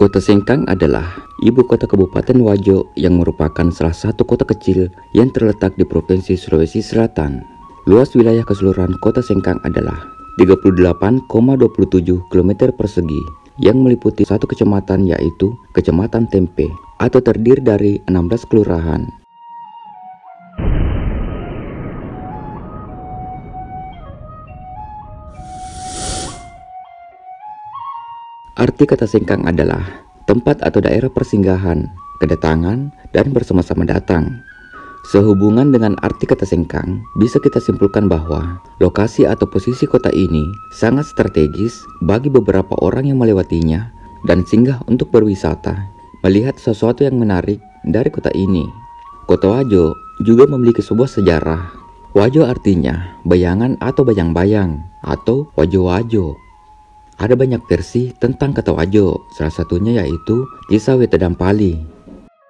Kota Sengkang adalah ibu kota Kabupaten Wajo yang merupakan salah satu kota kecil yang terletak di Provinsi Sulawesi Selatan. Luas wilayah keseluruhan Kota Sengkang adalah 38,27 km persegi yang meliputi satu kecamatan, yaitu Kecamatan Tempe, atau terdiri dari 16 kelurahan. Arti kata Sengkang adalah tempat atau daerah persinggahan, kedatangan, dan bersama-sama datang. Sehubungan dengan arti kata Sengkang, bisa kita simpulkan bahwa lokasi atau posisi kota ini sangat strategis bagi beberapa orang yang melewatinya dan singgah untuk berwisata, melihat sesuatu yang menarik dari kota ini. Kota Wajo juga memiliki sebuah sejarah. Wajo artinya bayangan atau bayang-bayang atau wajo-wajo. Ada banyak versi tentang kata Wajo, salah satunya yaitu kisah Weta Dampali,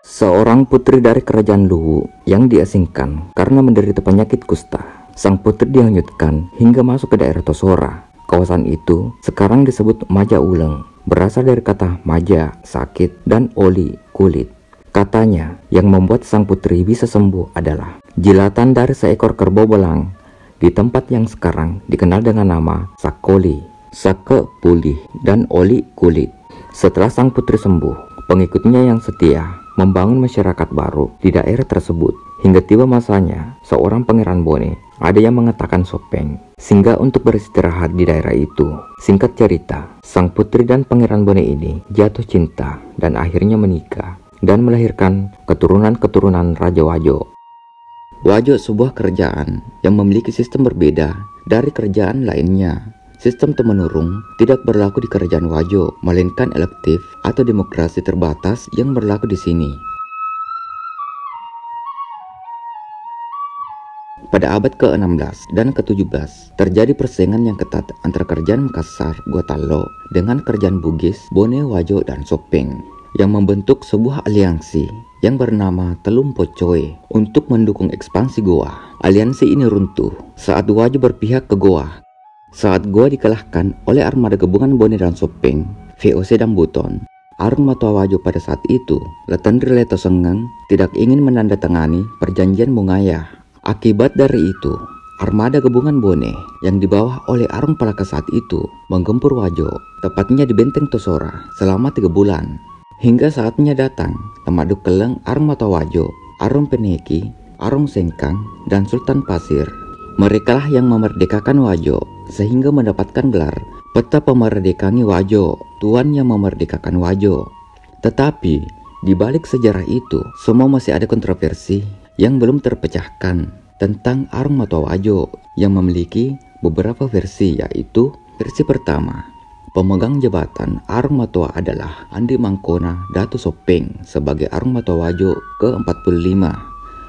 seorang putri dari kerajaan Luwu yang diasingkan karena menderita penyakit kusta. Sang putri dihanyutkan hingga masuk ke daerah Tosora. Kawasan itu sekarang disebut Maja Uleng, berasal dari kata maja, sakit, dan oli, kulit. Katanya yang membuat sang putri bisa sembuh adalah jilatan dari seekor kerbau belang di tempat yang sekarang dikenal dengan nama Sakoli, sake pulih, dan oli kulit. Setelah sang putri sembuh, pengikutnya yang setia membangun masyarakat baru di daerah tersebut. Hingga tiba masanya seorang pangeran Bone, ada yang mengatakan Sopeng, singgah untuk beristirahat di daerah itu. Singkat cerita, sang putri dan pangeran Bone ini jatuh cinta dan akhirnya menikah dan melahirkan keturunan-keturunan Raja Wajo. Wajo sebuah kerajaan yang memiliki sistem berbeda dari kerajaan lainnya. Sistem temurun tidak berlaku di kerajaan Wajo, melainkan elektif atau demokrasi terbatas yang berlaku di sini. Pada abad ke-16 dan ke-17, terjadi persaingan yang ketat antara kerajaan Makassar Gotalo dengan kerajaan Bugis, Bone, Wajo, dan Sopeng yang membentuk sebuah aliansi yang bernama Telum Pocoe untuk mendukung ekspansi Goa. Aliansi ini runtuh saat Wajo berpihak ke Goa. Saat Goa dikalahkan oleh armada gabungan Bone dan Sopeng, VOC dan Buton, Arung Matua Wajo pada saat itu, Letendri Leto Sengeng tidak ingin menandatangani perjanjian Bungaya. Akibat dari itu, armada gabungan Bone yang dibawa oleh Arung Palaka saat itu menggempur Wajo, tepatnya di Benteng Tosora selama 3 bulan. Hingga saatnya datang, Tamaduk Keleng Arung Matua Wajo, Arung Peneki, Arung Sengkang, dan Sultan Pasir. Merekalah yang memerdekakan Wajo, sehingga mendapatkan gelar Peta Pemerdekaan Wajo, Tuan yang memerdekakan Wajo. Tetapi di balik sejarah itu, semua masih ada kontroversi yang belum terpecahkan tentang Arung Matua Wajo yang memiliki beberapa versi, yaitu versi pertama, pemegang jabatan Arung Matua adalah Andi Mangkona Datu Sopeng sebagai Arung Matua Wajo ke-45.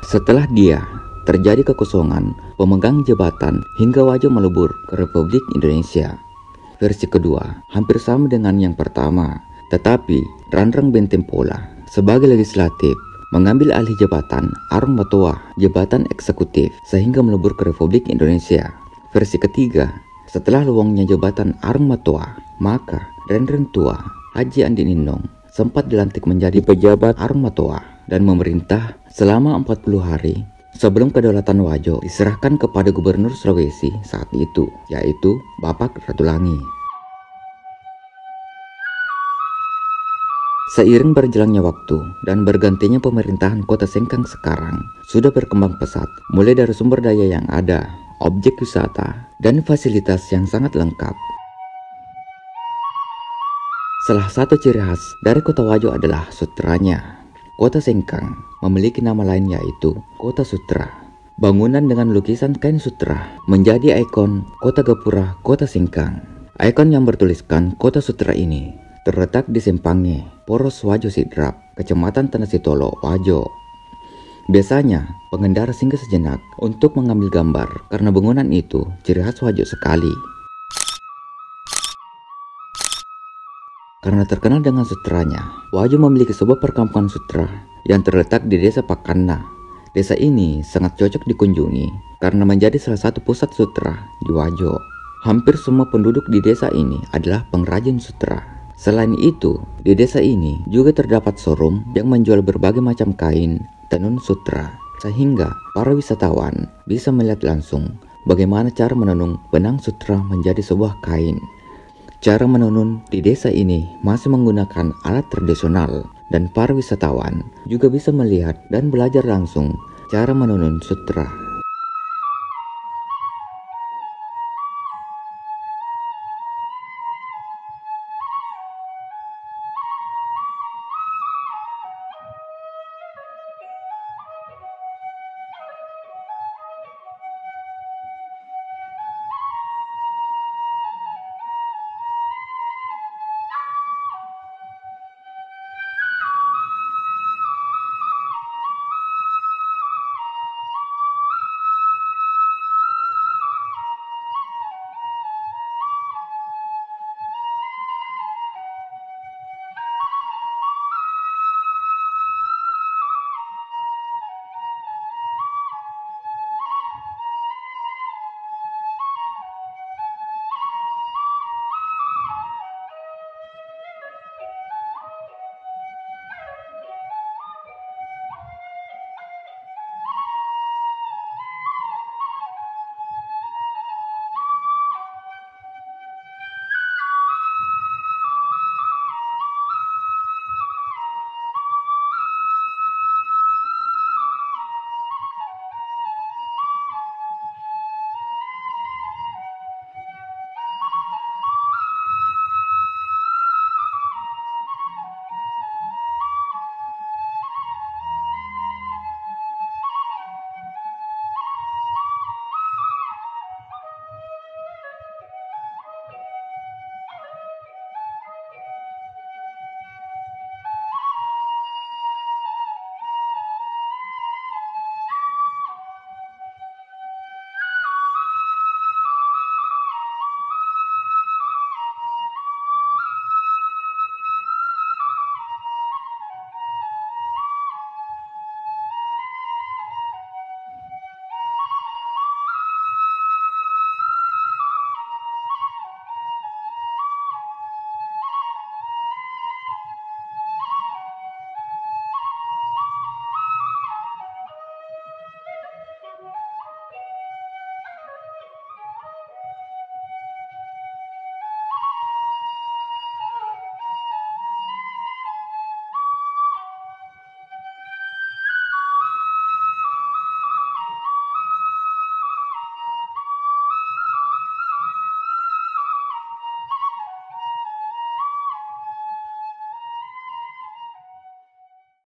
Setelah dia, terjadi kekosongan pemegang jabatan hingga Wajo melebur ke Republik Indonesia. Versi kedua hampir sama dengan yang pertama, tetapi Ranrang Bentempola sebagai legislatif mengambil alih jabatan Arung Matua, jabatan eksekutif, sehingga melebur ke Republik Indonesia. Versi ketiga, setelah luangnya jabatan Arung Matua, maka Renren Tua Haji Andi Ninong sempat dilantik menjadi pejabat Arung Matua dan memerintah selama 40 hari sebelum kedaulatan Wajo diserahkan kepada Gubernur Sulawesi saat itu, yaitu Bapak Ratulangi. Seiring berjalannya waktu dan bergantinya pemerintahan Kota Sengkang sekarang sudah berkembang pesat, mulai dari sumber daya yang ada, objek wisata, dan fasilitas yang sangat lengkap. Salah satu ciri khas dari Kota Wajo adalah sutranya. Kota Sengkang memiliki nama lain yaitu Kota Sutra. Bangunan dengan lukisan kain sutra menjadi ikon Kota Gapura Kota Sengkang. Ikon yang bertuliskan Kota Sutra ini terletak di Sempange, Poros Wajo Sidrap, Kecamatan Tanah Sitolo, Wajo. Biasanya pengendara singgah sejenak untuk mengambil gambar karena bangunan itu ciri khas Wajo sekali. Karena terkenal dengan sutranya, Wajo memiliki sebuah perkampungan sutra yang terletak di Desa Pakanna. Desa ini sangat cocok dikunjungi karena menjadi salah satu pusat sutra di Wajo. Hampir semua penduduk di desa ini adalah pengrajin sutra. Selain itu, di desa ini juga terdapat showroom yang menjual berbagai macam kain tenun sutra, sehingga para wisatawan bisa melihat langsung bagaimana cara menenun benang sutra menjadi sebuah kain. Cara menenun di desa ini masih menggunakan alat tradisional dan para wisatawan juga bisa melihat dan belajar langsung cara menenun sutra.